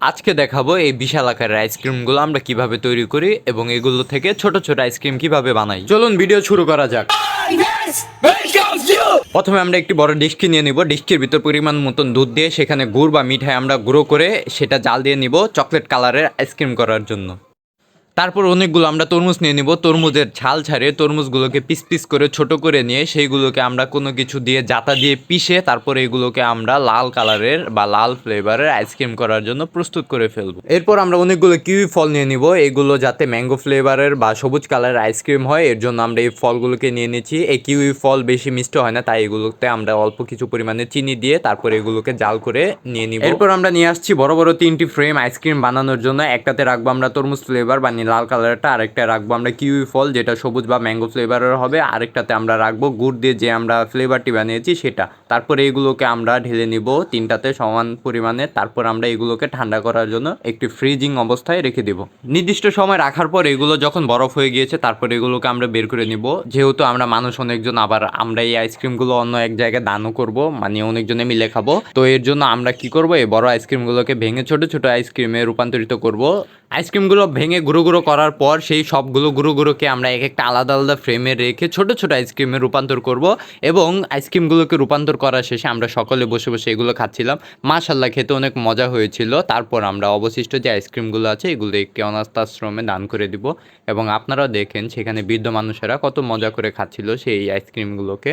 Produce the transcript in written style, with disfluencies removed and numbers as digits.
আজকে দেখাবো এই বিশাল আকারের আইসক্রিমগুলো আমরা কিভাবে তৈরি করি এবং এগুলো থেকে ছোট ছোট আইসক্রিম কিভাবে বানাই। চলুন ভিডিও শুরু করা যাক। প্রথমে আমরা একটি বড় ডিস্কি নিয়ে নিব। ডিস্কির ভিতর পরিমাণ মতন দুধ দিয়ে সেখানে গুড় বা মিঠাই আমরা গুঁড়ো করে সেটা জাল দিয়ে নিব চকলেট কালারের আইসক্রিম করার জন্য। তারপর অনেকগুলো আমরা তরমুজ নিয়ে নিব। তরমুজের ছাল ছাড়িয়ে তরমুজগুলোকে পিস পিস করে ছোট করে নিয়ে সেইগুলোকে আমরা কোনো কিছু দিয়ে জাতা দিয়ে পিষে তারপর এগুলোকে আমরা লাল কালারের বা লাল ফ্লেভারের আইসক্রিম করার জন্য প্রস্তুত করে ফেলবো। এরপর আমরা অনেকগুলো কিউই ফল নিয়ে নিব। এগুলো যাতে ম্যাঙ্গো ফ্লেভারের বা সবুজ কালারের আইসক্রিম হয় এর জন্য আমরা এই ফলগুলোকে নিয়ে নিচ্ছি। এই কিউই ফল বেশি মিষ্টি হয় না, তাই এগুলোতে আমরা অল্প কিছু পরিমাণে চিনি দিয়ে তারপর এগুলোকে জাল করে নিয়ে নিব। এরপর আমরা নিয়ে আসছি বড় বড় 3টি ফ্রেম আইসক্রিম বানানোর জন্য। একটাতে রাখবো আমরা তরমুজ ফ্লেভার বা লাল কালারটা, আরেকটা রাখবো আমরা কিউই ফল যেটা সবুজ বা ম্যাঙ্গো ফ্লেভারের হবে, আরেকটাতে আমরা রাখবো গুড় দিয়ে যে আমরা ফ্লেভারটি বানিয়েছি সেটা। তারপরে এগুলোকে আমরা ঢেলে নিব তিনটাতে সমান পরিমাণে। তারপর আমরা এগুলোকে ঠান্ডা করার জন্য একটি ফ্রিজিং অবস্থায় রেখে দিব। নির্দিষ্ট সময় রাখার পর এগুলো যখন বরফ হয়ে গিয়েছে তারপর এগুলোকে আমরা বের করে নিব। যেহেতু আমরা মানুষ অনেকজন, আবার আমরা এই আইসক্রিমগুলো অন্য এক জায়গায় দানও করব, মানে অনেকজনে মিলে খাবো, তো এর জন্য আমরা কি করব, এই বড় আইসক্রিমগুলোকে ভেঙে ছোট ছোট আইসক্রিমে রূপান্তরিত করব। আইসক্রিমগুলো ভেঙে গুঁড়ো গুঁড়ো করার পর সেই সবগুলো গুঁড়ো গুঁড়োকে আমরা এক একটা আলাদা আলাদা ফ্রেমে রেখে ছোট ছোট আইসক্রিমে রূপান্তর করব। এবং আইসক্রিমগুলোকে রূপান্তর করার শেষে আমরা সকলে বসে বসে এগুলো খাচ্ছিলাম। মাশাআল্লাহ, খেতে অনেক মজা হয়েছিল। তারপর আমরা অবশিষ্ট যে আইসক্রিমগুলো আছে এগুলো একটি অনাথ আশ্রমে দান করে দিব। এবং আপনারাও দেখেন সেখানে বৃদ্ধ মানুষেরা কত মজা করে খাচ্ছিল সেই আইসক্রিমগুলোকে।